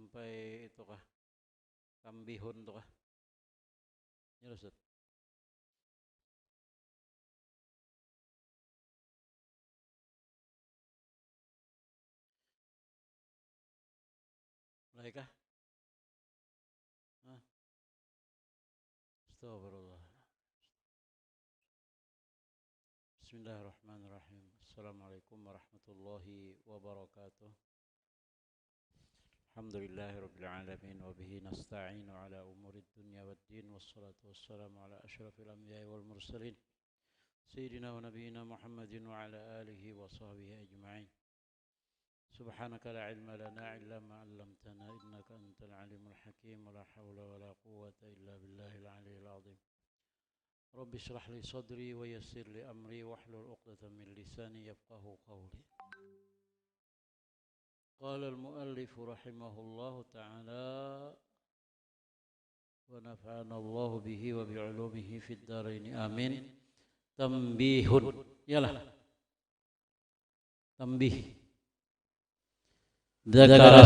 sampai itu kah? Tambihun tuh kah? Ya Ustaz. Mulai kah? Hah? Astagfirullah. Bismillahirrahmanirrahim. Assalamualaikum warahmatullahi wabarakatuh. Alhamdulillahirabbil alamin wa bihi nasta'inu ala umuri dunya waddin wassalatu wassalamu ala asyrafil anbiya'i wal mursalin sayyidina wa nabiyyina Muhammadin wa ala alihi wa sahbihi ajma'in. Subhanaka la ilma lana illa ma 'allamtana innaka antal alimul hakim wa la hawla wa la quwwata illa billahil aliyyil azim. Rabbi shrah li sadri wa yassir li amri wahlul 'uqdatam min lisani yafqahu qawli. Qala al-muallif rahimahullahu ta'ala wa nafa'ana Allah bihi wa bi'ulumihi fid dharain amin. Tambihun. Yalah. Tambih. Dzakara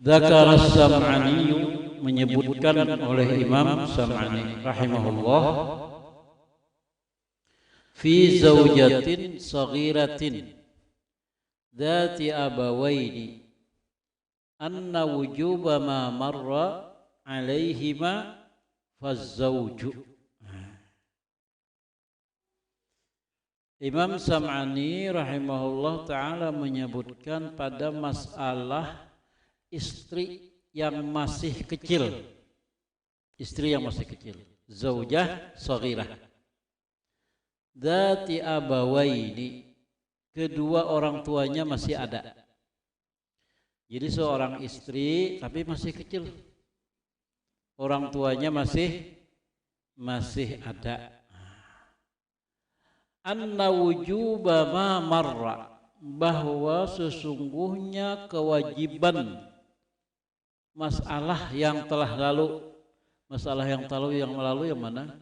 Dzakara Sam'ani menyebutkan oleh Imam Sam'ani rahimahullah fi zaujatin saghiratin dzati abawaini anna wujuba ma marra alaihima fazzauju. Imam Sam'ani rahimahullah ta'ala menyebutkan pada masalah istri yang masih kecil, istri yang masih kecil, zaujah shaghirah, dzati abawaini, kedua orang tuanya masih ada. Jadi seorang istri tapi masih kecil, orang tuanya masih ada. Anna wujuba ma marra, bahwa sesungguhnya kewajiban masalah yang telah lalu, masalah yang lalu yang mana?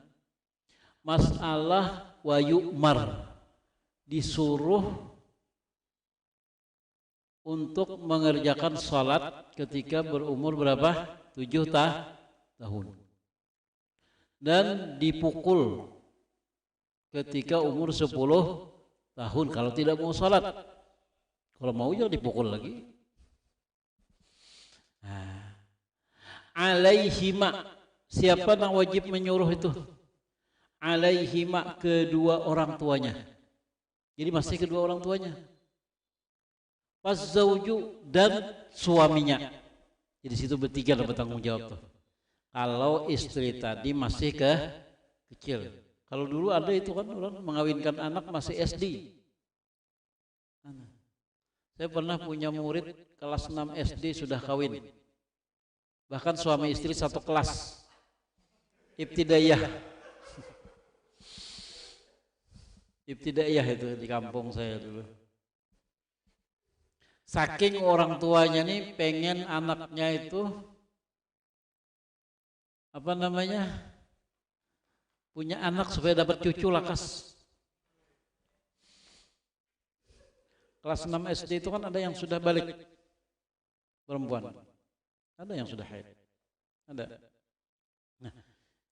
Masalah wa yu'mar, disuruh untuk mengerjakan salat ketika berumur berapa? 7 tahun. Dan dipukul ketika umur 10 tahun kalau tidak mau salat. Kalau mau jangan dipukul lagi. Alaihima, siapa yang wajib menyuruh itu? Alaihima, kedua orang tuanya. Jadi masih kedua orang tuanya. Fazzauju, dan suaminya. Jadi situ bertiga dapat tanggung jawab tuh. Kalau istri tadi masih kecil. Kalau dulu ada itu kan orang mengawinkan anak masih SD. Saya pernah punya murid kelas 6 SD sudah kawin. Bahkan suami istri satu kelas. Ibtidaiyah. Ibtidaiyah itu di kampung saya dulu. Saking orang tuanya nih pengen anaknya itu apa namanya? Punya anak supaya dapat cucu lakas. Kelas 6 SD itu kan ada yang sudah balik perempuan. Ada yang sudah haid. Ada. Nah,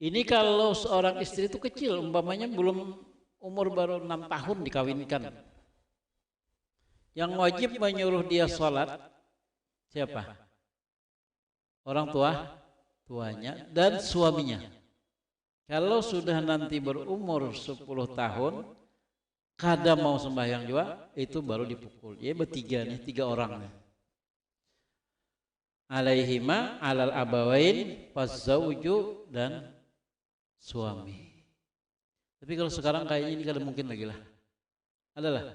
ini kalau seorang istri itu kecil, umpamanya belum umur baru 6 tahun dikawinkan. Yang wajib menyuruh dia sholat siapa? Orang tuanya dan suaminya. Kalau sudah nanti berumur 10 tahun, kada mau sembahyang juga, itu baru dipukul. Ya bertiga nih, 3 orang nih. Alaihima alal abawain fazzauju, dan suami. Tapi kalau sekarang kayaknya ini kada mungkin lagi lah. Adalah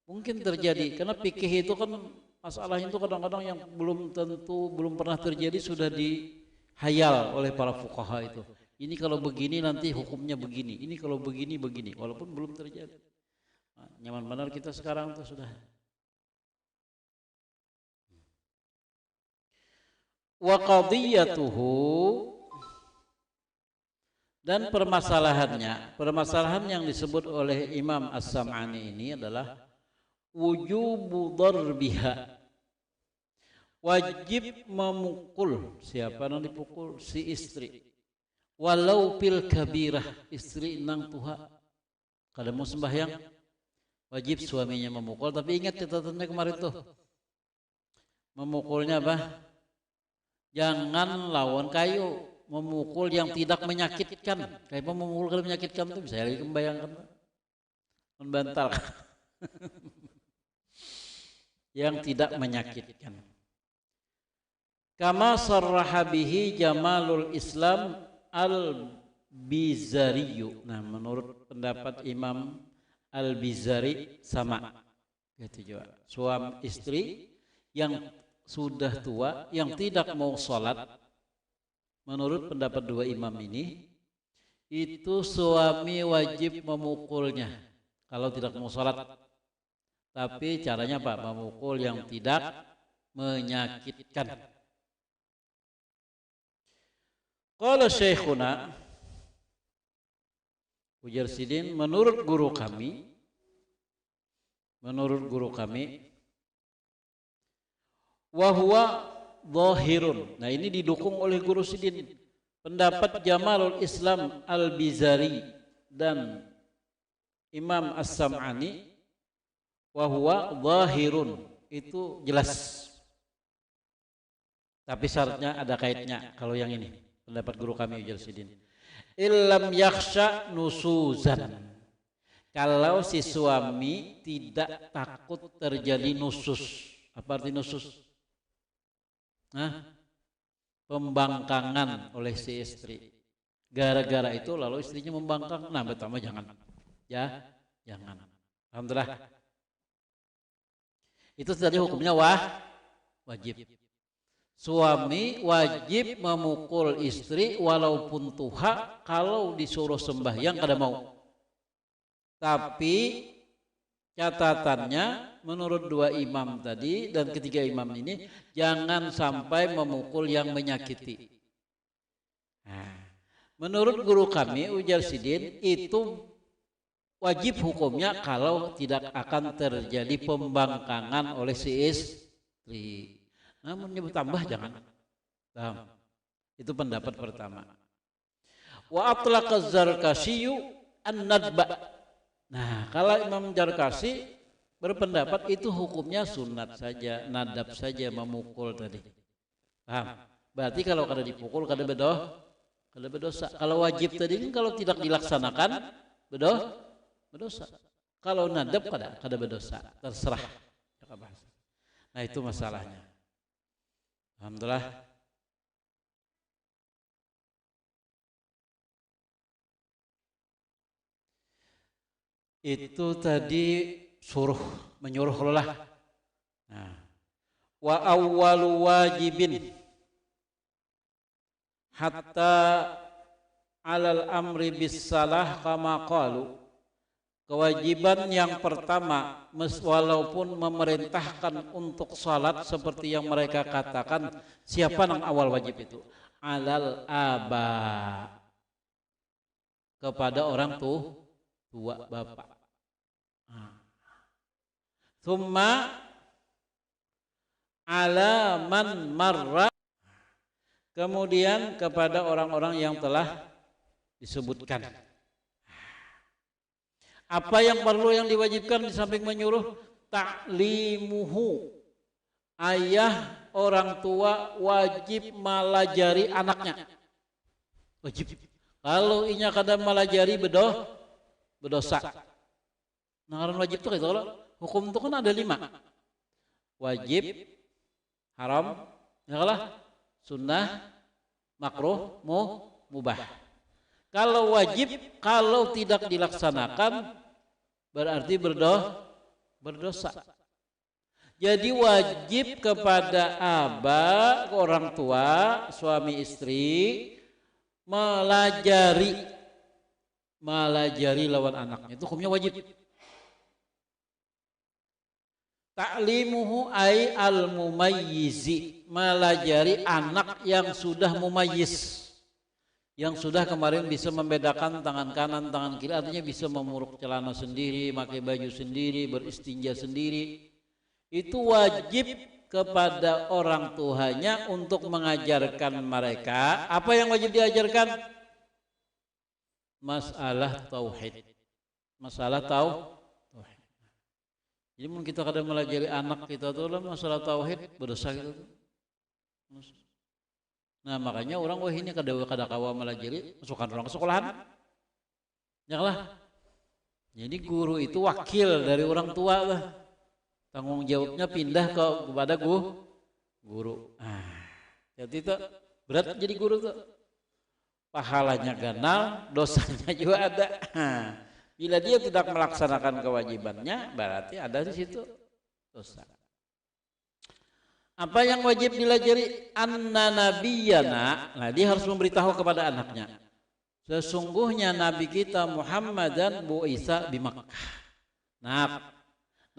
mungkin terjadi karena fikih itu kan Masalah itu kadang-kadang yang belum tentu, belum pernah terjadi sudah dihayal oleh para fuqaha itu. Ini kalau begini nanti hukumnya begini, ini kalau begini begini, walaupun belum terjadi. Nah, nyaman benar kita sekarang tuh sudah. Wa qadiyatuhu, dan permasalahan yang disebut oleh Imam As-Sam'ani ini adalah wujubu darbiha, wajib memukul. Siapa yang dipukul? Si istri. Walau pil kabirah, istri nang tuha. Kalau mau sembahyang wajib suaminya memukul, tapi ingat catatannya kemarin tuh, memukulnya apa? Jangan lawan kayu, memukul yang tidak menyakitkan. Kayak memukul kalau menyakitkan itu bisa lagi membayangkan, membantal. Yang tidak menyakitkan. Kama sarraha bihi Jamalul Islam Al-Bizariyu. Nah, menurut pendapat Imam Al-Bizari sama. Gitu juga. Suami istri yang sudah tua, yang tidak mau sholat, menurut pendapat dua imam ini, itu suami wajib memukulnya kalau tidak mau sholat. Tapi caranya apa? Memukul yang tidak menyakitkan. Qala Syekhuna, ujar Sidin, menurut guru kami, wahwa zahirun. Nah, ini didukung oleh guru Sidin, pendapat Jamalul Islam Al-Bizari dan Imam As-Sam'ani, wahwa zahirun, itu jelas. Tapi syaratnya ada kaitnya. Kalau yang ini pendapat guru kami ujar Sidin, illam yakhsha nusuzan, kalau si suami tidak takut terjadi nusus. Apa arti nusus? Pembangkangan oleh si istri. Gara-gara itu lalu istrinya membangkang. Nah, pertama jangan. Ya, jangan. Alhamdulillah. Itu tadi hukumnya wajib. Suami wajib memukul istri walaupun tuha kalau disuruh sembahyang kada mau. Tapi catatannya menurut dua imam tadi dan ketiga imam ini, jangan sampai memukul yang menyakiti. Nah, menurut guru kami ujar Sidin, itu wajib hukumnya kalau tidak akan terjadi pembangkangan oleh si istri. Namun nyebut tambah jangan. Itu pendapat pertama. Wa atlaqa Zarkashiyu an-nadba. Nah, kalau Imam Zarkashi berpendapat itu hukumnya sunat saja, nadab saja, memukul tadi. Paham? Berarti kalau kada dipukul kada berdosa. Kalau wajib tadi kalau tidak dilaksanakan berdosa. Kalau nadab kada berdosa, terserah. Nah, itu masalahnya. Alhamdulillah. Itu tadi menyuruh lah. Nah, wa awwalu wajibin hatta alal amri bis salah kama qalu. Kewajiban yang pertama, walaupun memerintahkan untuk salat seperti yang mereka katakan, siapa yang awal wajib itu? Alal aba, kepada orang tua bapak. Thumma ala man marra, kemudian kepada orang-orang yang telah disebutkan. Apa yang perlu yang diwajibkan di samping menyuruh? Ta'limuhu, ayah orang tua wajib melajari anaknya. Wajib. Kalau inya kada melajari berdosa. Nah, wajib itu kalau hukum itu kan ada 5. Wajib, haram, sunnah, makruh, mubah. Kalau wajib, kalau tidak dilaksanakan berarti berdosa. Jadi wajib kepada aba, orang tua, suami istri melajari lawan anaknya. Itu hukumnya wajib. Ta'limuhu ay al-mumayyizi, melajari anak yang sudah mumayyiz, yang sudah kemarin bisa membedakan tangan kanan, tangan kiri, artinya bisa memuruk celana sendiri, pakai baju sendiri, beristinja sendiri. Itu wajib kepada orang tuanya untuk mengajarkan mereka. Apa yang wajib diajarkan? Masalah tauhid. Masalah tauhid. Jadi mun kita kadang melajari anak kita tuh lah masalah tauhid berdosa gitu. Nah makanya orang wah ini kada kawa melajari masukkan orang ke sekolahan. Janganlah. Jadi guru itu wakil dari orang tua lah. Tanggung jawabnya pindah kepada guru. Jadi itu berat jadi guru tuh. Pahalanya ganal, dosanya juga ada. Bila dia tidak melaksanakan kewajibannya, berarti ada di situ dosa. Apa yang wajib dilajari? Anna nabiyana. Nah, dia harus memberitahu kepada anaknya. Sesungguhnya Nabi kita Muhammadan bu'isa di Makkah. Nah,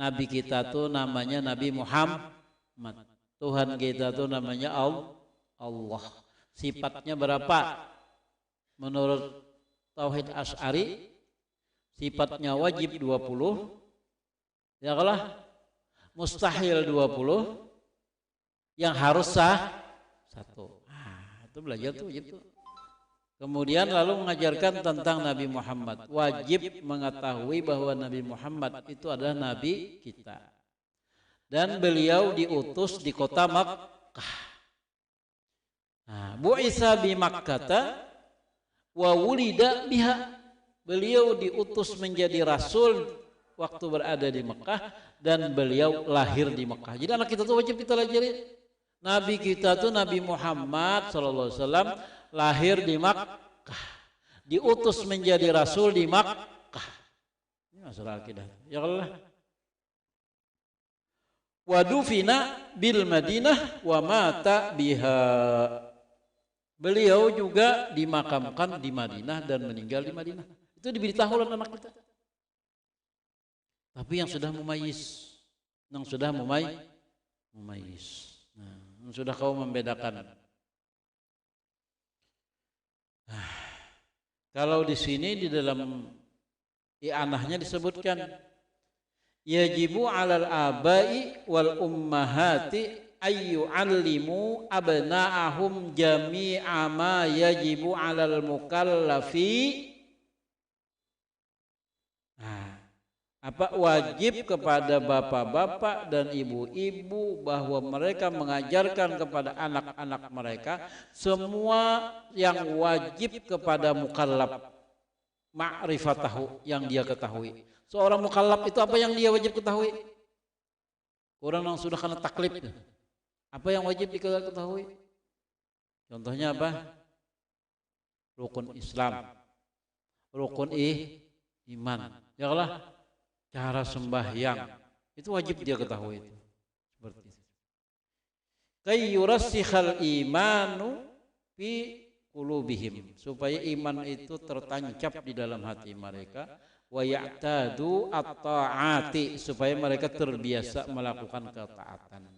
Nabi kita tuh namanya Nabi Muhammad. Tuhan kita tuh namanya Allah. Sifatnya berapa? Menurut Tauhid Asy'ari, sifatnya wajib 20, ya kalah mustahil 20, yang harus sah 1. Itu belajar tuh gitu. Kemudian lalu mengajarkan tentang Nabi Muhammad. Wajib mengetahui bahwa Nabi Muhammad itu adalah Nabi kita. Dan beliau diutus di kota Makkah. Bu'isa bi Makkata wa wulida biha. Beliau diutus menjadi rasul waktu berada di Mekah dan beliau lahir di Mekah. Jadi anak kita tuh wajib kita pelajari. Nabi kita tuh Nabi Muhammad SAW lahir di Makkah, diutus menjadi rasul di Makkah. Ini masalah akidah. Ya Allah. Wa dufina bil Madinah wa mata biha. Beliau juga dimakamkan di Madinah dan meninggal di Madinah. Itu diberitahu oleh anak kita. Tapi yang sudah mumayyiz, yang sudah mumayyiz, yang sudah kau membedakan. Kalau di sini di dalam i'anahnya disebutkan yajibu 'alal abai wal ummahati ayyu'allimu abna'ahum jami'a ma yajibu 'alal mukallafi. Apa wajib kepada bapak-bapak dan ibu-ibu bahwa mereka mengajarkan kepada anak-anak mereka semua yang wajib kepada mukallaf, ma'rifatahu, yang dia ketahui. Seorang mukallaf itu apa yang dia wajib ketahui? Orang yang sudah kena taklif, apa yang wajib diketahui? Contohnya apa? Rukun Islam, rukun iman, ya Allah. Cara sembahyang itu wajib dia ketahui itu. Seperti itu. Kay yurassikhal imanu fi qulubihim, supaya iman itu tertancap di dalam hati mereka, wa ya'tadu at-ta'ati, supaya mereka terbiasa melakukan ketaatan.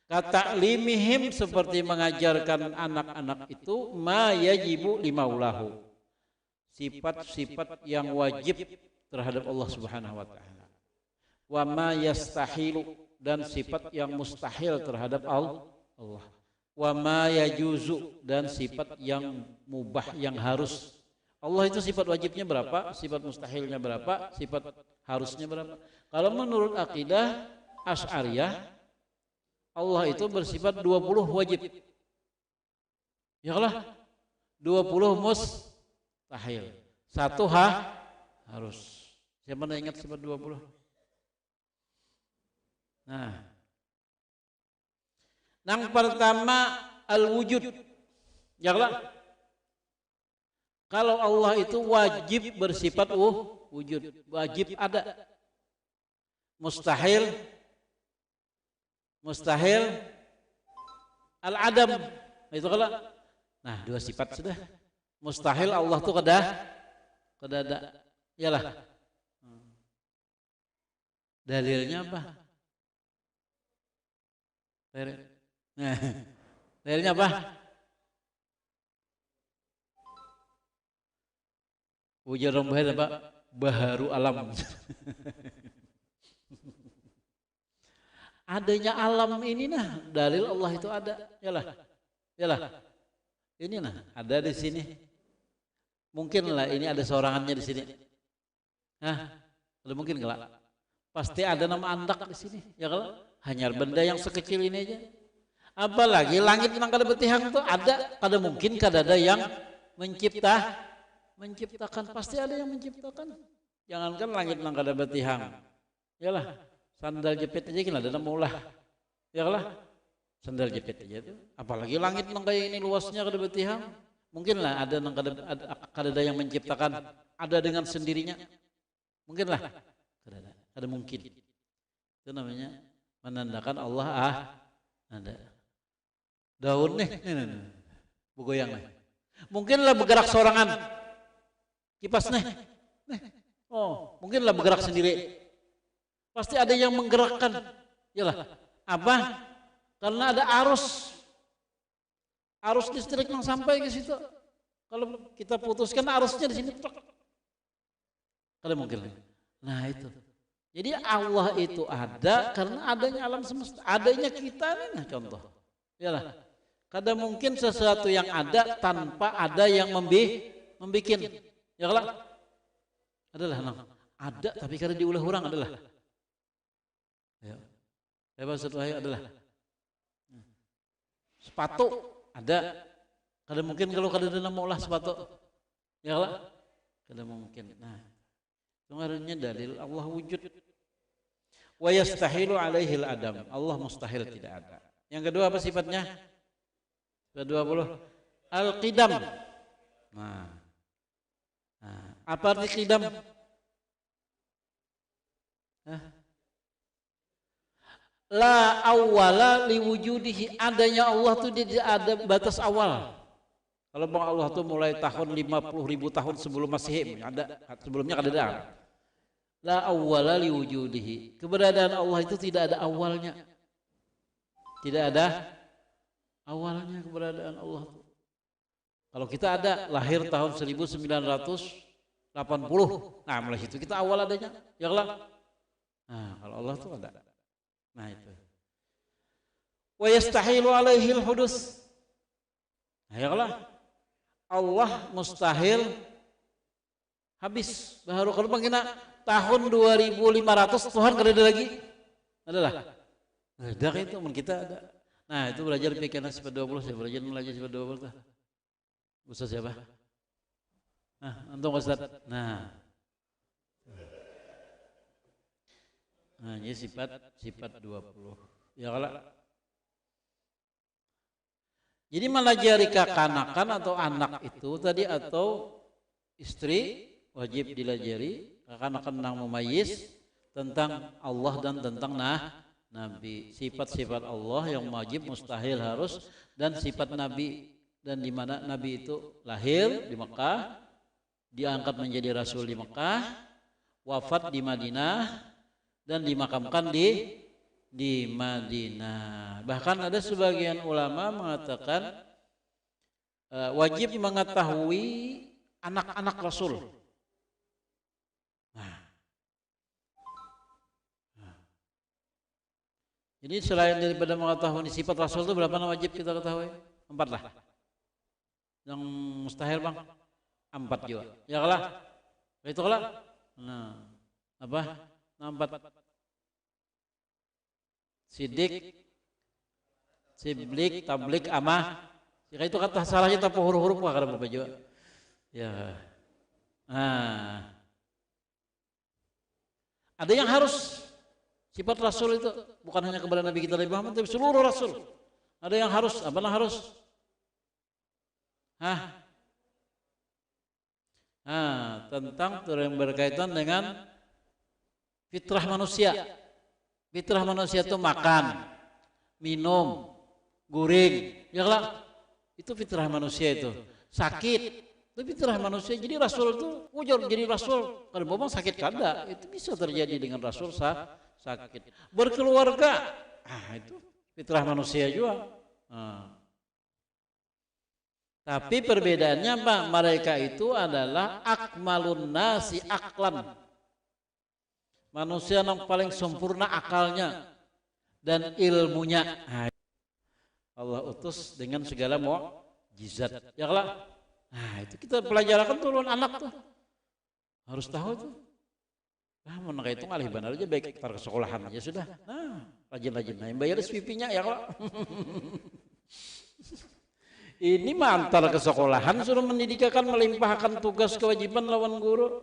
Kata'limihim, seperti mengajarkan anak-anak itu ma yajibu limaulahu, sifat-sifat yang wajib terhadap Allah Subhanahu wa taala. Wa ma yastahilu, dan sifat yang mustahil terhadap Allah. Wa ma yajuzu, dan sifat yang mubah, yang harus. Allah itu sifat wajibnya berapa, sifat mustahilnya berapa, sifat harusnya berapa. Kalau menurut akidah Asy'ariyah, Allah itu bersifat 20 wajib. Ya Allah, 20 mustahil. 1 harus. Siapa yang ingat sifat 20? Nah, yang pertama al-wujud. Ya Allah, kalau Allah itu wajib bersifat wujud, wajib ada. Mustahil mustahil al-adam. Itu kalau nah dua sifat sudah. Mustahil Allah tuh kada ada. Iyalah. Dalilnya apa? Nah, dalilnya apa? Ujar orang apa? Baharu alam. Adanya alam ini nah, dalil Allah itu ada. Yalah. Ini nah, ada di sini. Mungkinlah ini ada seorangannya di sini. Hah? Ada mungkin enggak? Pasti ada nama andak di sini. Ya kalau hanya benda yang sekecil ini aja. Apalagi langit nang kada betihang itu ada. Kada mungkin kada ada yang menciptakan. Pasti ada yang menciptakan. Jangankan langit nang kada betihang. Yalah. Sandal jepit aja kan ada nama ulah. Ya lah. Sandal jepit aja tuh. Apalagi langit nang kayak ini luasnya kada betihang. Mungkinlah ada nang kada ada yang menciptakan. Ada dengan sendirinya. Mungkinlah. Kada mungkin. Itu namanya menandakan Allah ada. Daun nih. Begoyang nih. Mungkinlah bergerak sorangan. Kipas nih. Oh, mungkinlah bergerak sendiri. Pasti ada yang menggerakkan. Yalah. Apa? Karena ada arus listrik yang sampai ke situ. Kalau kita putuskan arusnya di sini, kalau mungkin. Nah itu. Jadi Allah itu ada karena adanya alam semesta, adanya kita nih nah contoh. Yalah. Kada mungkin sesuatu yang ada tanpa ada yang membikin. Yalah. Adalah ada tapi kada diulah orang adalah. Ya. Setelah adalah sepatu ada. Kada mungkin kalau kada ada nama ulah sepatu. Ya lah. Kada mungkin. Nah, itu dalil Allah wujud. Wa yastahilu alaihi al-adam. Allah mustahil tidak ada. Yang kedua apa sifatnya? Ke-20 al-qidam. Nah, apa arti qidam? La awwala liwujudihi, adanya Allah itu tidak ada batas awal. Kalau bang Allah itu mulai tahun 50.000 tahun sebelum Masehi ada, sebelumnya kada ada. La awwala liwujudihi, keberadaan Allah itu tidak ada awalnya. Tidak ada awalnya keberadaan Allah itu. Kalau kita ada lahir tahun 1980. Nah, mulai situ kita awal adanya. Ya Allah. Nah, kalau Allah itu ada. Nah itu. Wa yastahilu alaihi al-hudus. Nah, ya Allah mustahil habis. Baru kalau kita tahun 2500 Tuhan kada ada lagi. Adalah. Ada itu kita ada. Nah, itu belajar PKN sifat 20, saya belajar sifat 20 tuh. Ustaz siapa? Nah, antum Ustaz. Nah, ini sifat 20. Ya kalau jadi melajari kekanakan atau anak itu tadi atau istri wajib dilajari kekanakan nang memayis tentang Allah dan tentang Nabi. Sifat-sifat Allah yang wajib mustahil harus dan sifat Nabi dan di mana Nabi itu lahir di Mekah, diangkat menjadi Rasul di Mekah, wafat di Madinah dan dimakamkan di Madinah. Bahkan ada sebagian ulama mengatakan wajib mengetahui anak-anak Rasul. Jadi selain daripada mengetahui sifat Rasul itu berapa nama wajib kita ketahui? 4 lah. Yang mustahil bang 4 juga. Ya kalah. Itu kalah. Nah, apa? 4. Sidik, siblik, tablik, amah. Jika itu kata salahnya tanpa huruf-huruf wah kada apa juga. Ya. Nah. Ada yang harus sifat Rasul itu bukan hanya kepada Nabi kita Nabi Muhammad tapi seluruh Rasul. Ada yang harus, apa yang harus? Tentang yang berkaitan dengan fitrah manusia. Fitrah manusia itu makan, minum, guring, ya lah. Itu fitrah manusia itu. Sakit, itu fitrah manusia. Jadi Rasul itu wajar jadi Rasul. Kalau memang sakit kada, itu bisa terjadi dengan Rasul sakit. Berkeluarga, itu fitrah manusia juga. Tapi perbedaannya apa? Mereka itu adalah akmalun nasi aklan. Manusia yang paling sempurna akalnya dan ilmunya. Allah utus dengan segala mukjizat. Ya lah. Nah, itu kita pelajarkan turun anak tuh. Harus tahu itu. Mana itu ngalih benar aja baik para sekolahan aja sudah. Nah, rajin-rajin. Nah, yang bayar SPP-nya ya lah. Ini mantar ke sekolahan suruh mendidikakan melimpahkan tugas kewajiban lawan guru.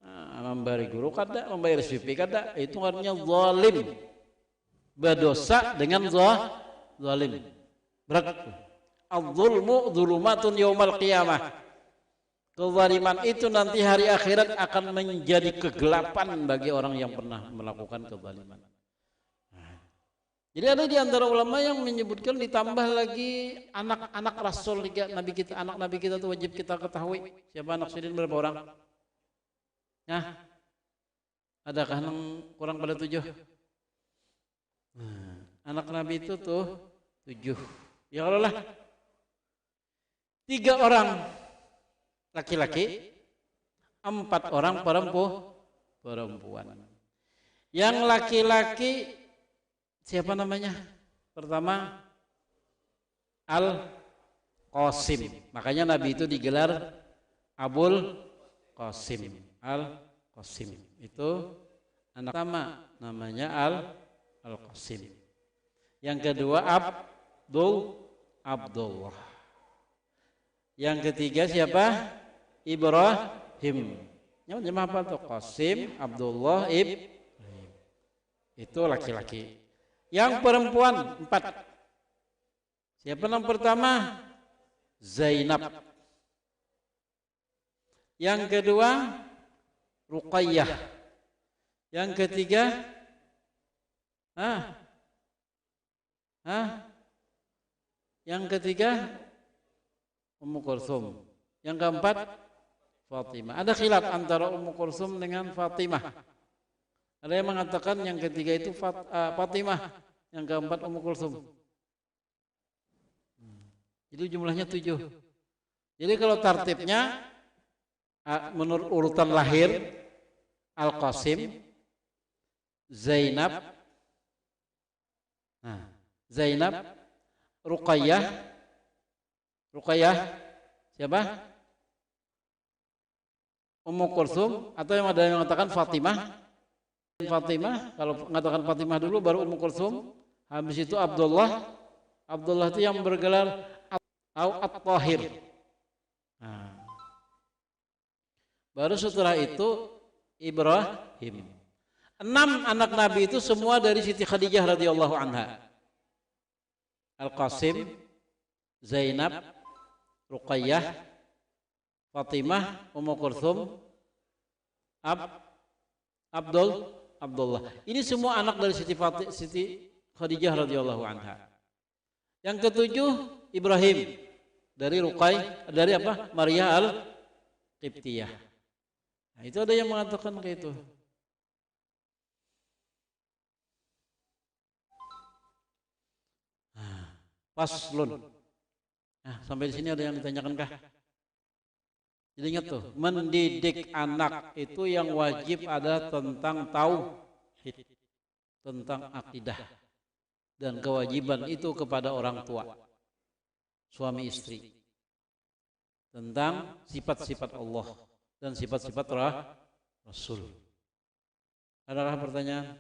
Nah, memberi guru kada, membayar SPP kada, itu artinya zalim. Berdosa dengan zalim. Berat. Al-zulmu dzulumatun yaumal qiyamah. Kezaliman itu nanti hari akhirat akan menjadi kegelapan bagi orang yang pernah melakukan kezaliman. Jadi ada di antara ulama yang menyebutkan ditambah lagi anak-anak Rasul Nabi kita, anak Nabi kita itu wajib kita ketahui. Siapa anak Sidin berapa orang? Nah, adakah yang kurang pada 7? Anak Nabi itu tuh 7. Ya kalau lah 3 orang laki-laki, 4 orang perempuan. Yang laki-laki siapa namanya? Pertama Al-Qasim. Makanya Nabi itu digelar Abul Qasim. Al-Qasim. Itu anak pertama namanya Al-Qasim. Yang kedua Abdullah. Yang ketiga siapa? Ibrahim. Yang apa tuh? Qasim, Abdullah, Ibrahim. Itu laki-laki. Yang perempuan 4. Siapa yang pertama? Zainab. Yang kedua Ruqayyah. Yang ketiga yang ketiga Ummu Kulsum. Yang keempat Fatimah. Ada khilaf antara Ummu Kulsum dengan Fatimah. Ada yang mengatakan yang ketiga itu Fatimah, yang keempat Ummu Kulsum. Jadi jumlahnya 7. Jadi kalau tartibnya menurut urutan lahir Al-Qasim, Zainab, Ruqayyah siapa? Ummu Kulsum, atau yang ada yang mengatakan Fatimah. Kalau mengatakan Fatimah dulu baru Ummu Kulsum, habis itu Abdullah itu yang bergelar At-Tahir. Baru setelah itu Ibrahim. 6 anak Nabi itu semua dari Siti Khadijah radhiyallahu anha. Al-Qasim, Zainab, Ruqayyah, Fatimah, Ummu Kulsum, Abdullah. Ini semua anak dari Siti Khadijah radhiyallahu anha. Yang ketujuh Ibrahim dari Maria Al-Qibtiyah. Nah, itu ada yang mengatakan kayak itu. Faslun. Nah, sampai di sini ada yang ditanyakan kah? Jadi ingat tuh, mendidik anak itu yang wajib ada tentang tauhid, tentang akidah, dan kewajiban itu kepada orang tua, suami istri, tentang sifat-sifat Allah dan sifat-sifat Rasul. Adakah pertanyaan?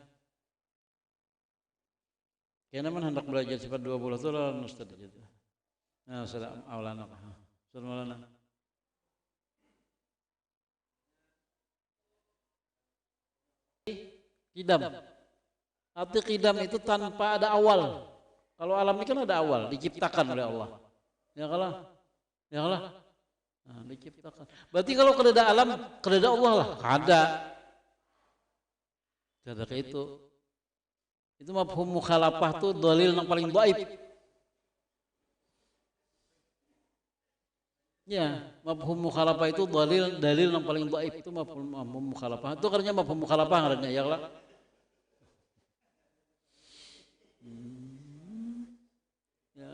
Kayaknya man hendak belajar sifat 20 itu lah Ustaz gitu. Nah, Ustaz Maulana. Ustaz Maulana. Qidam. Arti qidam itu tanpa ada awal. Kalau alam ini kan ada awal, diciptakan oleh Allah. Ya kalah. Nah, diciptakan. Berarti kalau kedada alam, kedada Allah lah. Kada kayak itu. Itu mafhum mukhalafah tuh dalil yang paling dhaif. Ya, mafhum mukhalafah itu dalil yang paling dhaif itu mafhum mukhalafah. Itu karena mafhum mukhalafah ngarannya ya lah. Ya.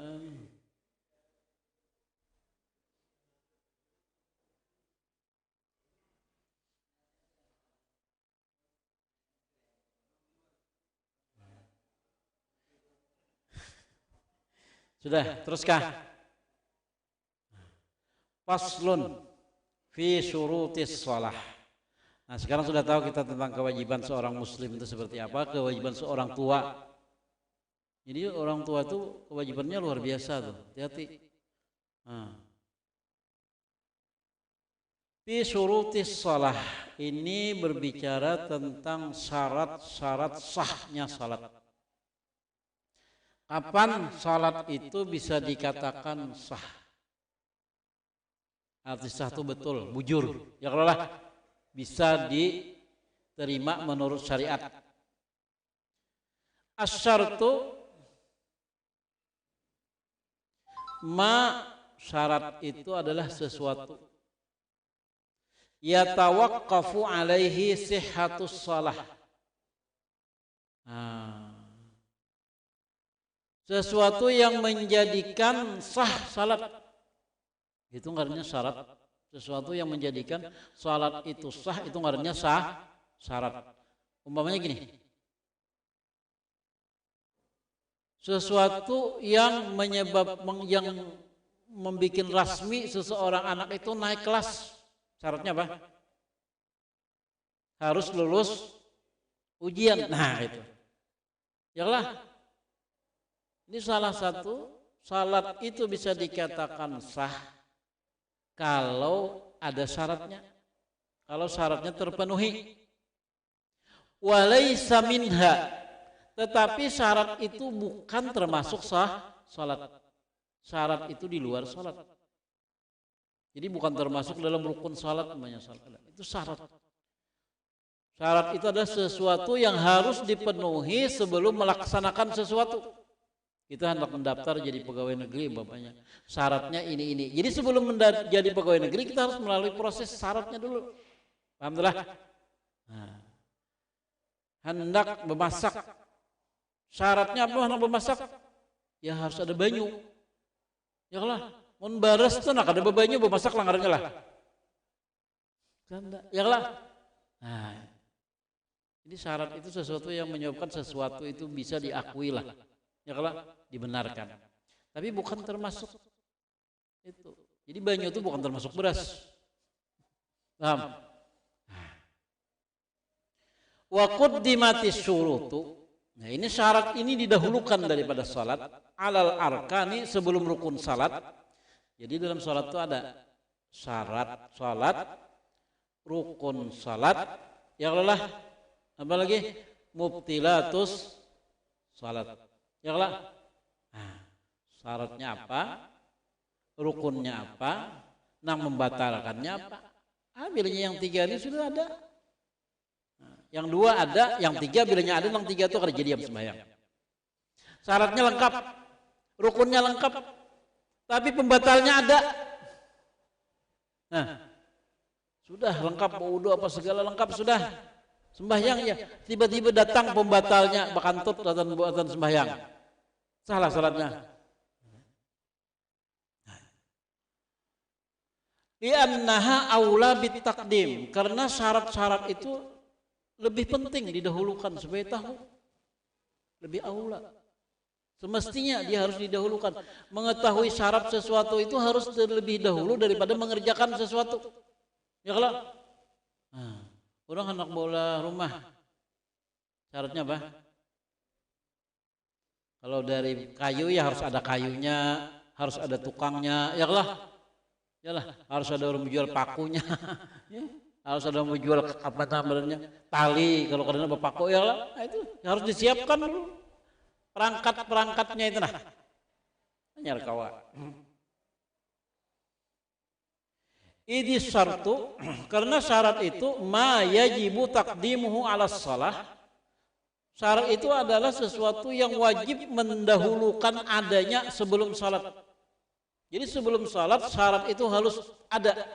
Sudah, teruskah? Faslun fi syurutis shalah. Nah, sekarang sudah tahu kita tentang kewajiban seorang muslim itu seperti apa, kewajiban seorang tua. Jadi orang tua itu kewajibannya luar biasa tuh. Hati-hati. Nah. Fi syurutis shalah ini berbicara tentang syarat-syarat sahnya salat. Kapan salat itu bisa dikatakan sah? Arti sah itu betul, bujur. Ya kalau lah bisa diterima menurut syariat. Asyartu syarat itu adalah sesuatu yatawaqqafu alaihi sihhatus shalah. Sesuatu yang menjadikan sah salat. Itu ngarannya syarat. Sesuatu yang menjadikan salat itu sah itu ngarannya syarat. Umpamanya gini. Sesuatu yang membuat rasmi seseorang anak itu naik kelas. Syaratnya apa? Harus lulus ujian. Nah, itu. Yalah. Ini salah satu salat itu bisa dikatakan sah kalau ada syaratnya. Kalau syaratnya terpenuhi. Walaysa minha. Tetapi syarat itu bukan termasuk sah salat. Syarat itu di luar salat. Jadi bukan termasuk dalam rukun salat namanya salat. Itu syarat. Syarat itu adalah sesuatu yang harus dipenuhi sebelum melaksanakan sesuatu. Kita hendak mendaftar jadi pegawai negeri bapaknya. Syaratnya ini. Jadi sebelum jadi pegawai negeri kita harus melalui proses syaratnya dulu. Paham telah? Nah. Hendak memasak. Syaratnya apa hendak memasak? Ya harus ada banyu. Ya lah, mun bares tuh nak ada banyu memasak langgarannya lah. Ya lah. Nah. Jadi syarat itu sesuatu yang menyebabkan sesuatu itu bisa diakui lah. Ya kalau dibenarkan. Tapi bukan termasuk itu. Jadi banyu itu bukan termasuk beras. Paham? Wa quddimatis syurutu. Nah, ini syarat ini didahulukan daripada salat alal arkani sebelum rukun salat. Jadi dalam salat itu ada syarat salat, rukun salat, ya Allah, apa lagi? Mubtilatus salat. Ya Allah. Nah, syaratnya apa? Rukunnya apa? Nang membatalkannya apa? Bilanya yang 3 ini sudah ada. Nah, yang 2 ada, yang 3 bilanya ada, yang 3 itu kada diam sembahyang. Syaratnya lengkap, rukunnya lengkap, tapi pembatalnya ada. Nah, sudah lengkap, wudu apa segala lengkap sudah. Sembahyang ya, tiba-tiba datang pembatalnya, bakantut datang buatan sembahyang. Salah salatnya. Li'annaha aula bitaqdim, karena syarat-syarat itu lebih penting didahulukan supaya tahu. Lebih aula. Semestinya dia harus didahulukan. Mengetahui syarat sesuatu itu harus terlebih dahulu daripada mengerjakan sesuatu. Ya kalau orang hendak bola rumah, syaratnya apa? Kalau dari kayu ya harus ada kayunya, harus ada tukangnya, ya lah, harus ada orang menjual pakunya, ya, harus ada orang menjual apa namanya tali, kalau kadang ada paku ya lah, itu harus disiapkan dulu perangkat-perangkatnya itu nah, nyar kawan. Ini karena syarat itu ma yajibu taqdimuhu ala shalah, Syarat itu adalah sesuatu yang wajib mendahulukan adanya sebelum salat. Jadi sebelum salat syarat itu harus ada.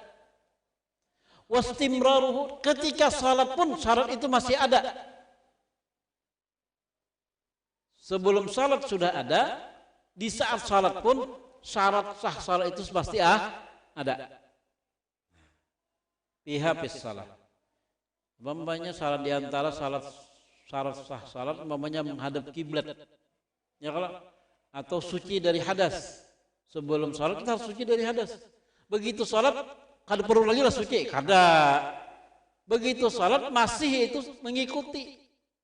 Wastimraruhu, ketika salat pun syarat itu masih ada. Sebelum salat sudah ada, di saat salat pun syarat sah salat itu pasti ada. Pihak salat. Umpamanya syarat di antara syarat sah salat umpamanya menghadap kiblat. Ya kalau atau suci dari hadas. Sebelum salat kita harus suci dari hadas. Begitu salat kada perlu lagi lah suci, kada. Begitu salat masih itu mengikuti,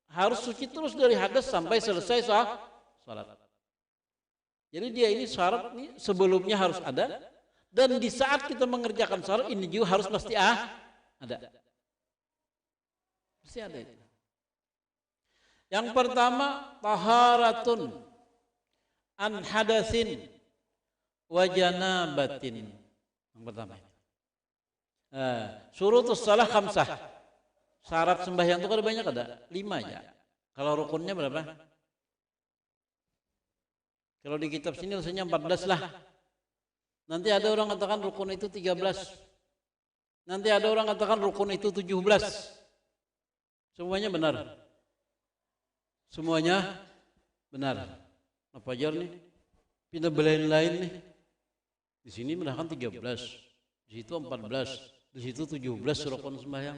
harus suci terus dari hadas sampai selesai salat. Jadi dia ini syarat ini sebelumnya harus ada, dan di saat kita mengerjakan salat ini juga harus pasti ada. Pasti ada itu. Yang pertama taharatun an hadatsin wa janabatin. Yang pertama. Syurutus shalah khamsah. Syarat sembahyang itu ada banyak, ada 5 aja. Kalau rukunnya berapa? Kalau di kitab sini rasanya 14 lah. Nanti ada orang katakan rukun itu 13. Nanti ada orang katakan rukun itu 17. Semuanya benar. Semuanya benar. Apa ajar nih? Pindah belain lain nih. Di sini menahkan 13. Di situ 14. Di situ 17 rukun sembahyang.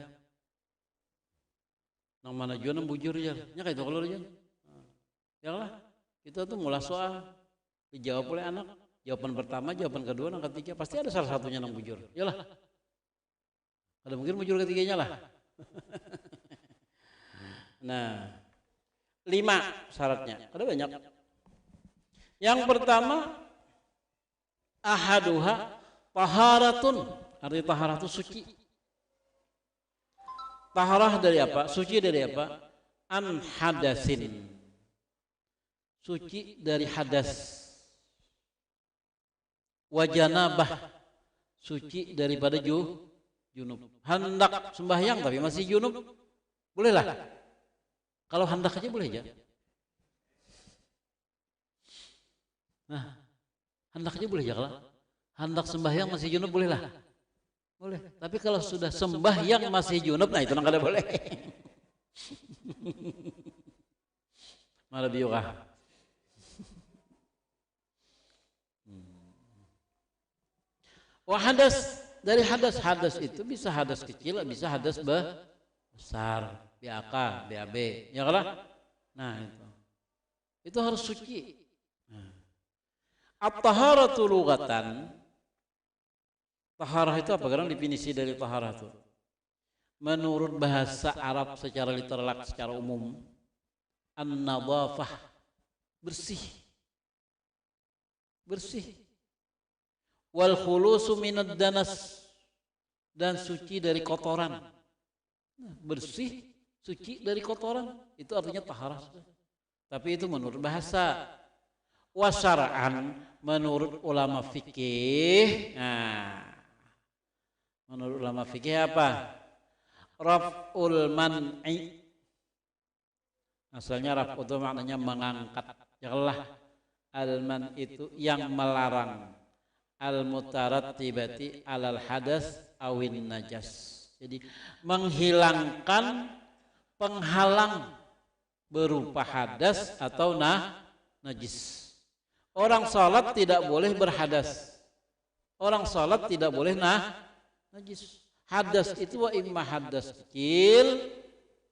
Nang mana juga nang bujur ya. Nya kayak itu kalau aja. Ya lah. Kita tuh mulai soal dijawab oleh anak. Jawaban pertama, jawaban kedua, nang ketiga pasti ada salah satunya nang bujur. Yalah. Ada mungkin bujur ketiganya lah. Nah, 5 syaratnya. Ada banyak. Yang pertama ahaduha taharatun. Arti taharah itu suci. Taharah dari apa? Suci dari apa? An hadasin. Suci dari hadas. Wa janabah. Suci daripada junub. Hendak sembahyang tapi masih junub, bolehlah. Kalau hendak aja boleh aja. Nah, hendak aja boleh aja kalau hendak sembahyang masih junub bolehlah. Boleh. Tapi kalau sudah sembahyang masih junub, nah itu nggak ada boleh. Malah biurah. Wah hadas, dari hadas itu bisa hadas kecil, bisa hadas besar, BAK, BAB, ya kan? Nah itu harus suci. At-taharatu lughatan. Taharah itu apa? Karena definisi dari taharah itu. Menurut bahasa Arab secara literal, secara umum, an-nadhafah, bersih. Bersih. Wal khulusu minad danas, dan suci dari kotoran. Bersih, suci dari kotoran, itu artinya taharah. Tapi itu menurut bahasa. Wa syar'an, menurut ulama fikih. Nah, menurut ulama fikih apa? Raf'ul man'i. Asalnya raf' itu maknanya mengangkat. Yalah, al-man itu yang melarang. Al-mutarattibati alal hadas awin najas. Jadi menghilangkan penghalang berupa hadas atau najis. Orang salat tidak boleh berhadas. Orang salat tidak boleh najis. Hadas itu wa imma hadas kecil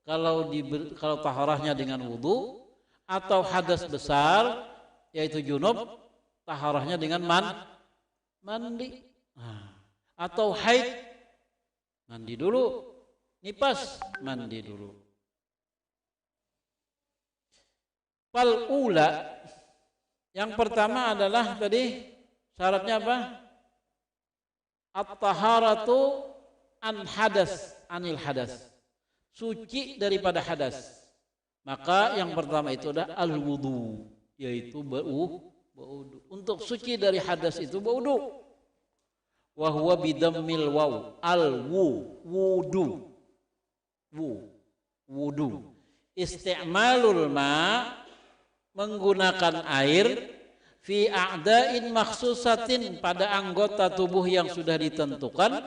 kalau taharahnya dengan wudu, atau hadas besar yaitu junub, taharahnya dengan mandi. Atau haid, mandi dulu. Nifas, mandi dulu. Fal ula, yang pertama adalah tadi syaratnya apa? At-taharatu an hadas, anil hadas. Suci daripada hadas. Maka yang pertama itu adalah al-wudu, yaitu berwudu. Untuk suci dari hadas itu berwudu. Wa huwa bidammil waw, al-wudu. Wudu. isti'malul ma, menggunakan air, fi a'dain maksusatin, pada anggota tubuh yang sudah ditentukan,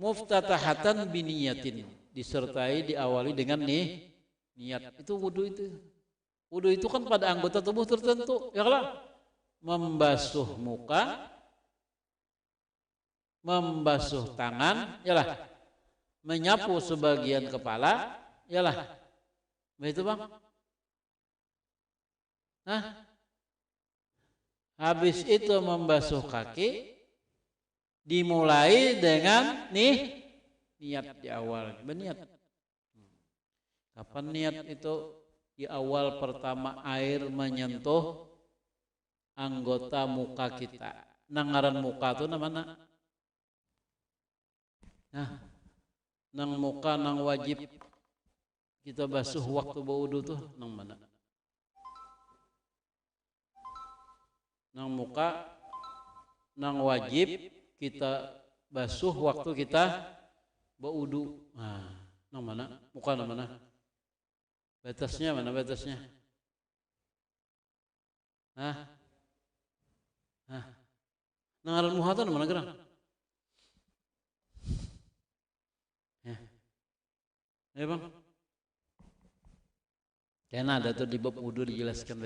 muftatahatan biniyatin, disertai diawali dengan niat. Itu wudu itu. Wudu itu kan pada anggota tubuh tertentu, ya kan? Membasuh muka, membasuh tangan, yalah. Menyapu sebagian kepala, yalah. Begitu Bang? Nah, habis itu membasuh kaki, dimulai dengan niat di awal. Berniat. Kapan niat itu? Di awal pertama air menyentuh anggota muka kita. Nangaran muka itu namanya. Nah, nang muka nang wajib kita basuh waktu berwudu tuh nang mana? Nang muka nang wajib kita basuh waktu kita berwudu. Nah, nang mana? Muka nang mana? Batasnya mana batasnya? Hah? Hah? Nangaran muha itu mana gerang? Ya Bang? Karena ada tuh di bab wudu dijelaskan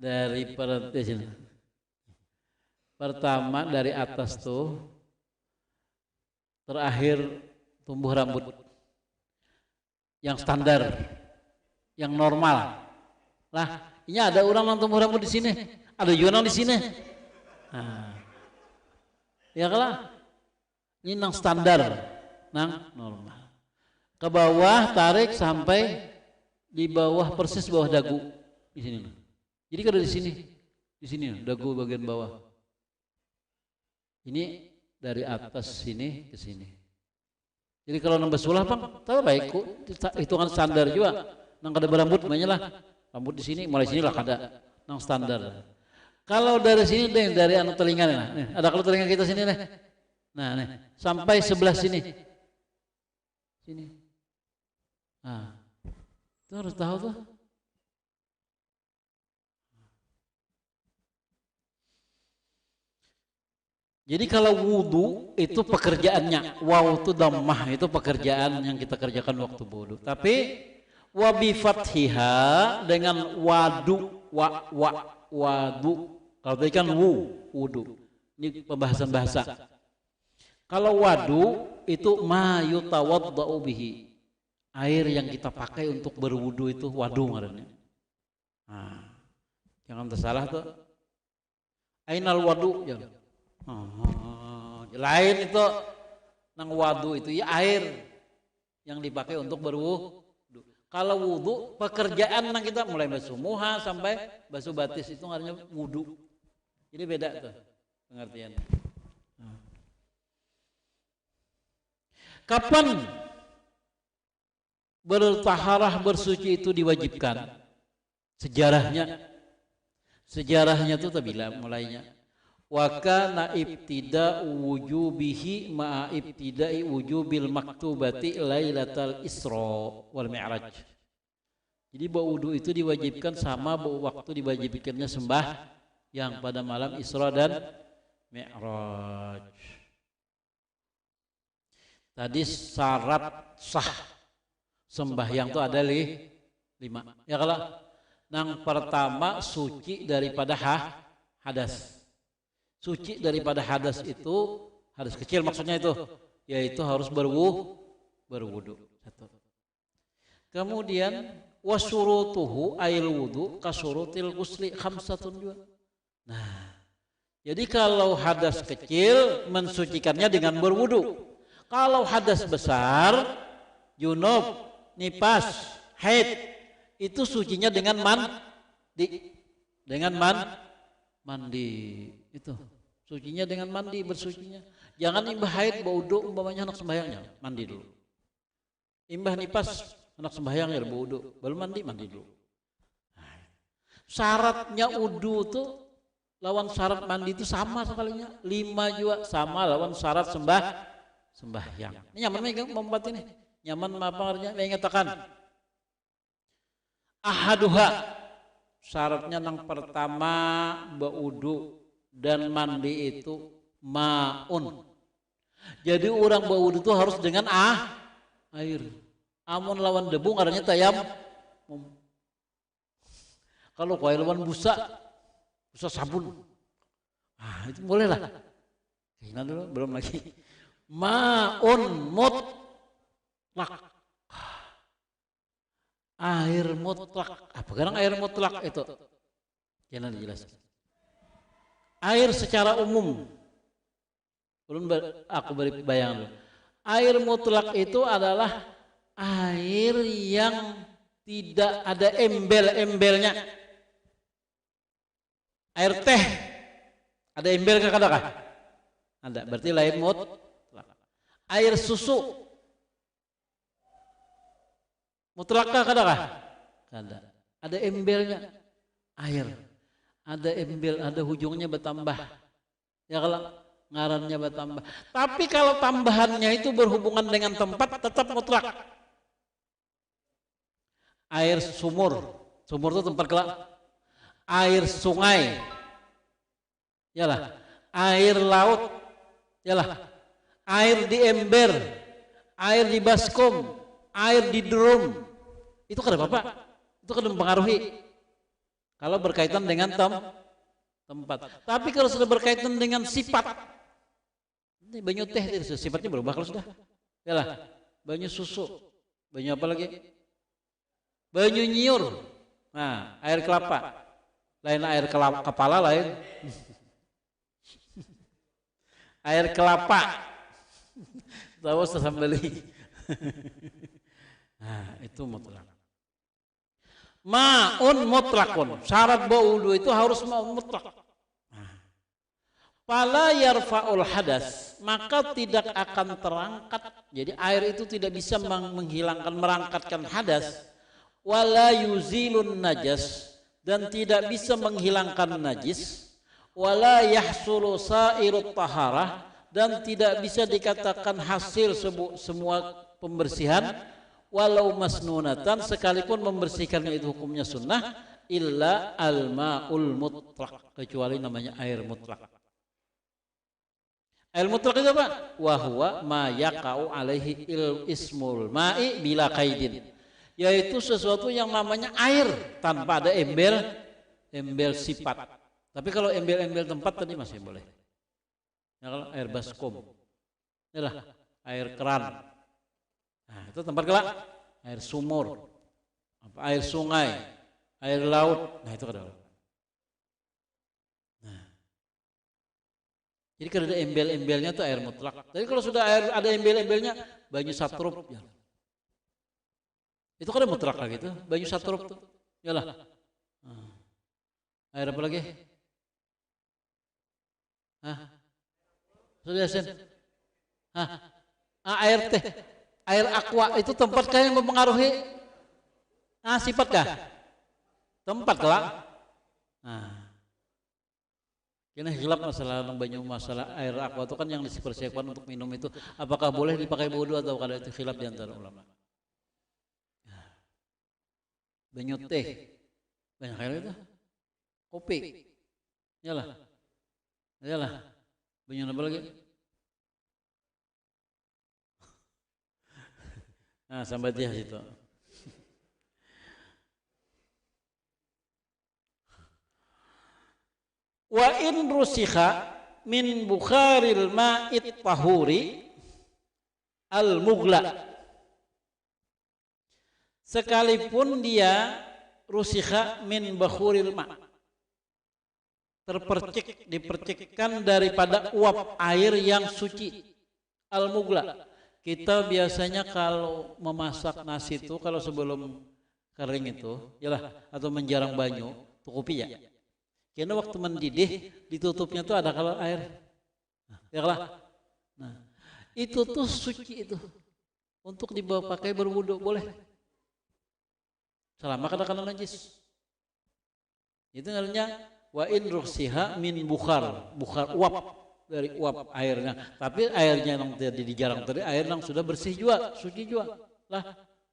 dari parenthesis. Pertama dari atas tuh, terakhir tumbuh rambut. Yang standar, yang normal. Lah, ini ada orang yang tumbuh rambut di sini, ada juga di sini. Nah, ya kalah. Ini nang standar, nang normal. Ke bawah tarik sampai di bawah persis bawah dagu di sini. Jadi kalau di sini dagu bagian bawah. Ini dari atas sini ke sini. Jadi kalau nambah sulah Bang, tahu baik hitungan standar juga. Nang kada berambut banyak lah. Rambut di sini mulai sini lah kada nang standar. Kalau dari sini deh, dari anu telinga nih. Ada kalau telinga kita sini nih. Nah, nih sampai sebelah sini. Sini. Nah, itu harus tahu tuh. Jadi kalau wudu itu pekerjaannya, waw itu dhammah, itu pekerjaan yang kita kerjakan waktu wudu. Tapi wabi fathiha dengan wadu, wadu. Kalau tadi kan wudu. Ini pembahasan bahasa. Kalau wadu itu ma yutawaddau bihi. Air yang kita pakai untuk berwudu itu wadu ngarannya. Nah, jangan tersalah tuh. Ainal wadu ya. Lain itu nang wadu itu ya air yang dipakai untuk berwudu. Kalau wudu pekerjaan nang kita mulai basuh muha sampai basuh batis itu artinya wudu. Jadi beda tuh pengertiannya. Kapan bertaharah bersuci itu diwajibkan? Sejarahnya tuh tabila mulainya. Wa kana ibtida'u wujubihi ma'a ibtida'i wujubil maktubati lailatal Isra wal Mi'raj. Jadi wudu itu diwajibkan sama waktu diwajibkannya sembah yang pada malam Isra dan Mi'raj. Tadi syarat sah sembahyang itu ada 5. Ya kalau yang pertama suci daripada hadas. Suci daripada hadas itu, hadas kecil maksudnya itu, yaitu harus berwudu. Satu. Kemudian wasyurutuhu ail wudu kasyurutil ghusli khamsatun juga. Nah, jadi kalau hadas kecil mensucikannya dengan berwudu. Kalau hadas besar, junub, nifas, haid, itu sucinya dengan mandi. Itu sucinya dengan mandi, bersucinya. Jangan imbah haid berwudu umpamanya anak sembahyangnya, mandi dulu. Imbah nifas anak sembahyangnya berwudu, baru mandi dulu. Nah, syaratnya wudu tuh lawan syarat mandi itu sama sekalinya. 5 juga sama lawan syarat sembahyang. Ini nyaman megang membuat ini. Nyaman apa artinya? Mengatakan ahaduha, syaratnya yang pertama baudu dan mandi itu maun. Jadi orang baudu itu harus dengan air. Amun lawan debu ngarannya tayam. Kalau kau lawan busa sabun. Itu boleh lah. Nah dulu belum lagi. Maun mutlak. Air mutlak. Apa sekarang air mutlak itu? Jangan dijelaskan. Air secara umum. Belum aku beri bayangan. Air mutlak itu adalah air yang tidak ada embel-embelnya. Air teh ada embel kah? Ada, berarti lain mutlak. Air susu mutlak kah? Ada. Ada embelnya. Air ada embel, ada hujungnya bertambah. Ya kalau ngarannya bertambah. Tapi kalau tambahannya itu berhubungan dengan tempat tetap mutlak. Air sumur itu tempat kelak. Air sungai, yalah. Air laut, yalah. Air di ember, air di baskom, air di drum. Itu kan Bapak? Itu kan mempengaruhi. Kalau berkaitan dengan tempat. Tapi kalau sudah berkaitan dengan sifat, ini banyu teh sifatnya berubah kalau sudah. Yalah. Banyu susu, banyu apa lagi? Banyu nyiur. Nah, air kelapa. Lain air kepala lain. Air kelapa. Tahu sambeli. Nah, itu mutlak. Ma'un mutlakun. Syarat baudu itu harus mutlak. Fala yarfa'ul hadas, maka tidak akan terangkat. Jadi air itu tidak bisa merangkatkan hadas. Wala yuzilun najas, dan tidak bisa menghilangkan najis. Wala yahsulu sairut taharah, dan tidak bisa dikatakan hasil semua pembersihan. Walau masnunatan, sekalipun membersihkannya itu hukumnya sunnah. Illa al-ma'ul mutlak, kecuali namanya air mutlak. Air mutlak itu apa? Wahwa ma yaqa'u alaihi ismul ma'i bila qaidin, yaitu sesuatu yang namanya air tanpa ada embel sifat. Tapi kalau embel-embel tempat tadi masih boleh. Ya, kalau air baskom, inilah air keran. Nah, itu tempat kelak. Air sumur, air sungai, air laut. Nah, itu kadang. Nah, jadi kalau ada embel-embelnya itu air mutlak. Tapi kalau sudah ada embel-embelnya, banyu satrup. Ya. Itu kan mutlak lah gitu, banyu satrup tuh. Yalah. Air apa lagi? Sudah sen. Air teh, air aqua itu tempat kah yang mempengaruhi? Sifat kah? Tempat kelak. Kena hilap masalah banyu, masalah air aqua itu kan yang dipersiapkan untuk minum itu. Apakah boleh dipakai wudu atau kada, itu khilaf di antara ulama. Banyu teh, banyak kali itu. Kopi, yalah, banyu apa lagi? Sampai dia situ. Wa in rusikha min bukharil ma'it tahuri al-mughla, sekalipun dia rusikha min bakhuril ma', dipercikkan daripada uap air yang suci, al-mughla. Kita biasanya kalau memasak nasi itu, kalau sebelum kering itu, yalah, atau menjarang banyu, tukupi ya. Karena waktu mendidih ditutupnya tuh ada kalau air, ya lah. Nah, itu tuh suci itu, untuk dibawa pakai berwudu boleh. Selama kena najis. Itu namanya wa in ruksiha min bukhar uap, dari uap airnya. Tapi airnya yang tadi dijarang tadi, air yang sudah bersih juga, suci juga. lah.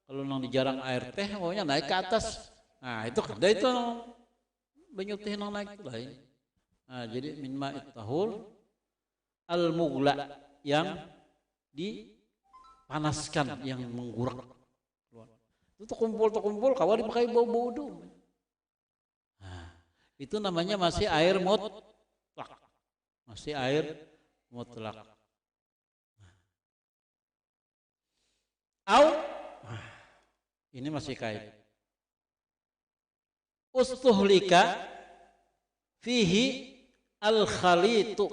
Kalau nang dijarang air teh maunya naik ke atas. Nah itu kada itu banyu teh nang naik itu lain. Nah, jadi min ma'it tahur al mughla yang dipanaskan, yang menggurak. Itu kumpul kawan dipakai bau-bau wudu. Nah, itu namanya masih air mutlak. Masih air mutlak. Au ini masih kait. Ustuhlika fihi al-khalitu.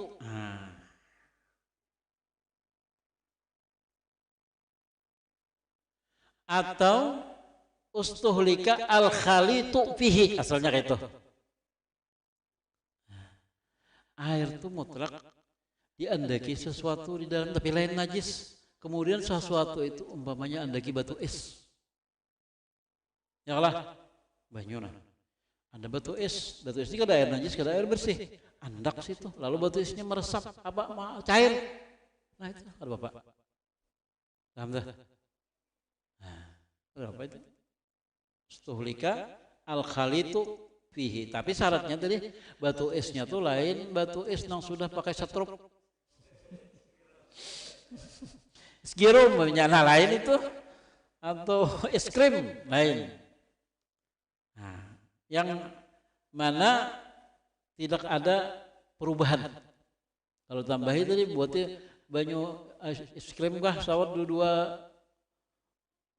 Atau ustuhlika al-khalitu fihi. Asalnya kayak itu. Air itu mutlak diandaki sesuatu di dalam tapi lain najis. Kemudian sesuatu itu umpamanya andaki batu es. Ya lah, banyuna. Ada batu es ini kada air najis, kada air bersih. Andak situ, lalu batu esnya meresap apa cair. Nah itu ada Bapak. Paham dah? Nah, berapa itu? Stuhlika al-khalitu fihi. Tapi syaratnya tadi batu esnya tuh lain batu es yang sudah pakai setrup. Segirum nah lain itu atau es krim lain. Nah, yang mana tidak ada perubahan. Kalau tambahin tadi buatnya banyu es krim kah sawat dua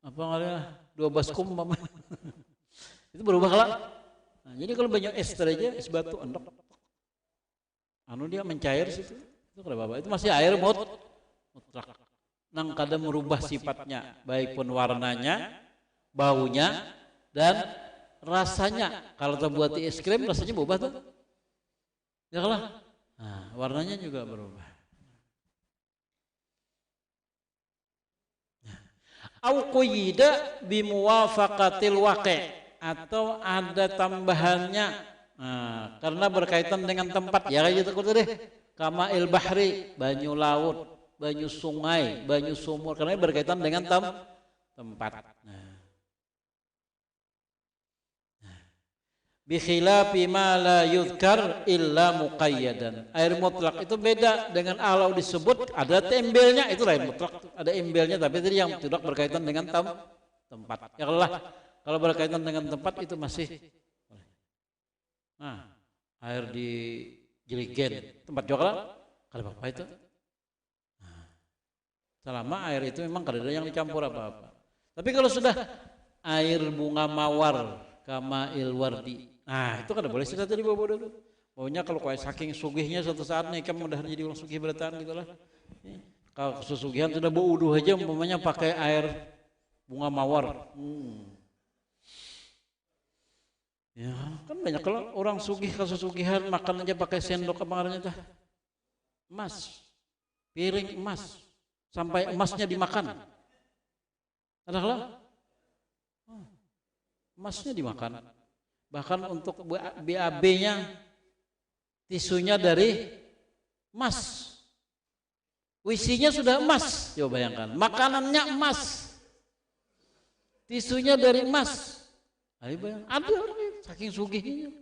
apa namanya dua baskom itu berubah lah. Nah, jadi kalau banyak es aja es batu endok, anu dia mencair situ itu kada apa itu masih air mutlak. Nang kada merubah sifatnya baik pun warnanya, baunya dan rasanya. Kalau terbuat es krim rasanya berubah tuh. Ya lah. Nah, warnanya juga berubah. Au quyida bimuwafaqatil waqi' atau ada tambahannya. Nah, karena berkaitan dengan tempat ya kayak gitu deh. Kama'il bahri, banyu laut, banyu sungai, banyu sumur karena berkaitan dengan tempat. Bi khilafi ma la yuzkar illa muqayyadan. Air mutlak itu beda dengan kalau disebut ada embelnya itu lain mutlak. Ada embelnya tapi tadi yang tidak berkaitan dengan tempat. Ya kalau berkaitan dengan tempat itu masih. Nah, air di jeligen tempat juga kada apa-apa itu. Nah, selama air itu memang kada ada yang dicampur apa-apa. Tapi kalau sudah air bunga mawar kama'il wardi. Nah, itu kada boleh sudah tadi bawa dulu. Pokoknya kalau kayak saking sugihnya suatu saat nih kamu udah jadi orang sugih bertahan gitulah. Kalau kesusugihan sudah bau uduh aja umpamanya pakai air bunga mawar. Ya, kan banyak kalau orang sugih kesusugihan makan aja pakai sendok apa ngarannya tah? Emas. Piring emas. Sampai emasnya dimakan. Adalah emasnya dimakan. Bahkan untuk BAB-nya tisunya dari emas. WC-nya sudah emas. Coba bayangkan. Makanannya emas. Tisunya dari emas. Ayo bayang. Ada orang saking sugihnya.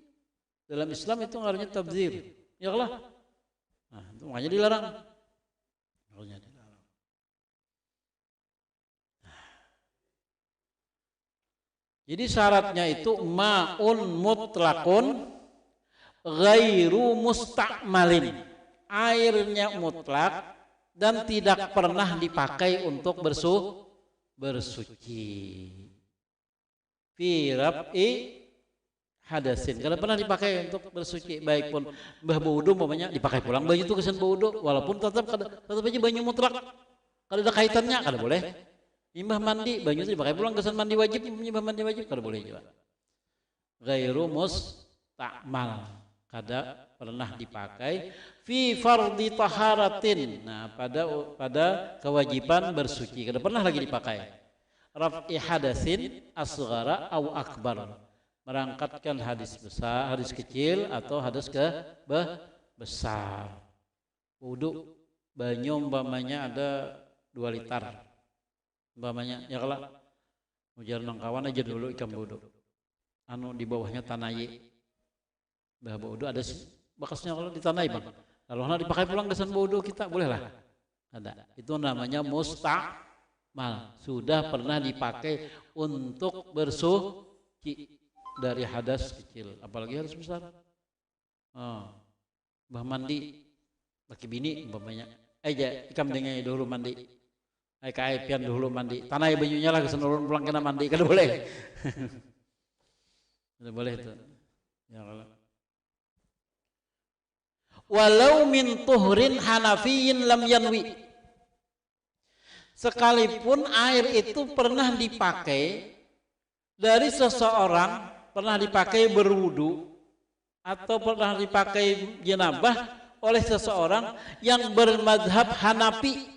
Dalam Islam itu ngaruhnya tabdzir. Ya lah. Nah, itu makanya dilarang. Makanya dilarang. Jadi syaratnya itu ma'un mutlakun ghairu musta'malin. Airnya mutlak dan tidak pernah dipakai untuk bersuci. Fi rab'i hadasin. Kalau pernah dipakai untuk bersuci, baik pun mbah wudu umpamanya dipakai pulang baju itu kesan wudu, walaupun tetap aja banyu mutlak. Kalau ada kaitannya kada boleh. Imbah mandi, banyu itu dipakai pulang kesan mandi wajib, imbah mandi wajib kada boleh juga. Ghairu musta'mal, kada pernah dipakai fi fardhi taharatin. Nah, pada kewajiban bersuci kada pernah lagi dipakai. Raf'i hadasin asghara au akbar. Merangkatkan hadis besar, hadis kecil atau hadis besar. Wudu banyu umpamanya ada 2 liter. Umpamanya ya kalau ujar nang kawan aja dulu ikan bodo. Anu di bawahnya tanaye. Bah bodo ada bekasnya kalau di tanah bang. Kalau nak dipakai pulang kesan bodo kita boleh lah. Ada. Itu namanya musta'mal. Sudah pernah dipakai untuk bersuci dari hadas kecil. Apalagi harus besar. Oh. Bah mandi pakai bini umpamanya. Aja ikam dengai dulu mandi. Ai kaipian dulu mandi. Tanah bajunya lah kesan pulang kena mandi kada boleh. Kada boleh itu. Ya kalau walau min tuhrin hanafiyin lam yanwi. Sekalipun air itu pernah dipakai dari seseorang, pernah dipakai berwudu atau pernah dipakai jenabah oleh seseorang yang bermadhab Hanafi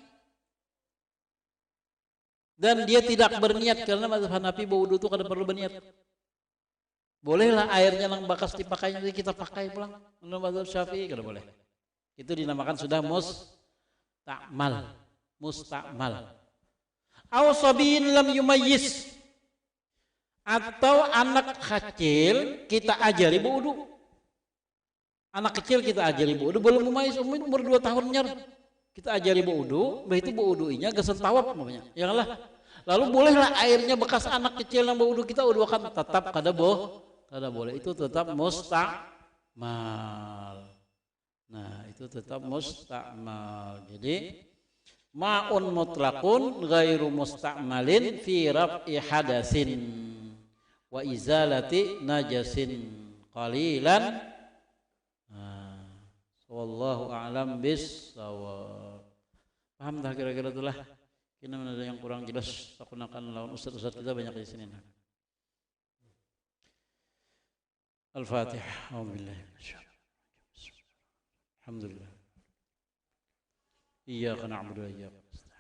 dan dia tidak berniat karena madhab Hanafi berwudu itu kada perlu berniat. Bolehlah airnya yang bekas dipakainya kita pakai pulang. Menurut mazhab Syafi'i kada boleh. Itu dinamakan sudah mustakmal. Mustakmal. Aw sabiyin lam yumayyiz. Atau anak kecil kita ajari berwudu. Anak kecil kita ajari berwudu belum mumayyiz umur 2 tahunnya. Kita ajari berwudu, begitu berwudunya geus tawaf namanya. Ya lah. Lalu bolehlah airnya bekas anak kecil yang berwudu kita wudukan tetap kada boleh, itu tetap mustakmal. Nah, itu tetap mustakmal. Jadi ma'un mutlaqun ghairu mustakmalin fi raf'i hadasin wa izalati najasin qalilan. Wallahu a'lam bis-shawab. Paham dah kira-kira itulah. Kini ada yang kurang jelas aku akan lawan ustaz-ustaz kita banyak di sini. Al-Fatihah. Alhamdulillah. Iyyaka na'budu wa iyyaka nasta'in.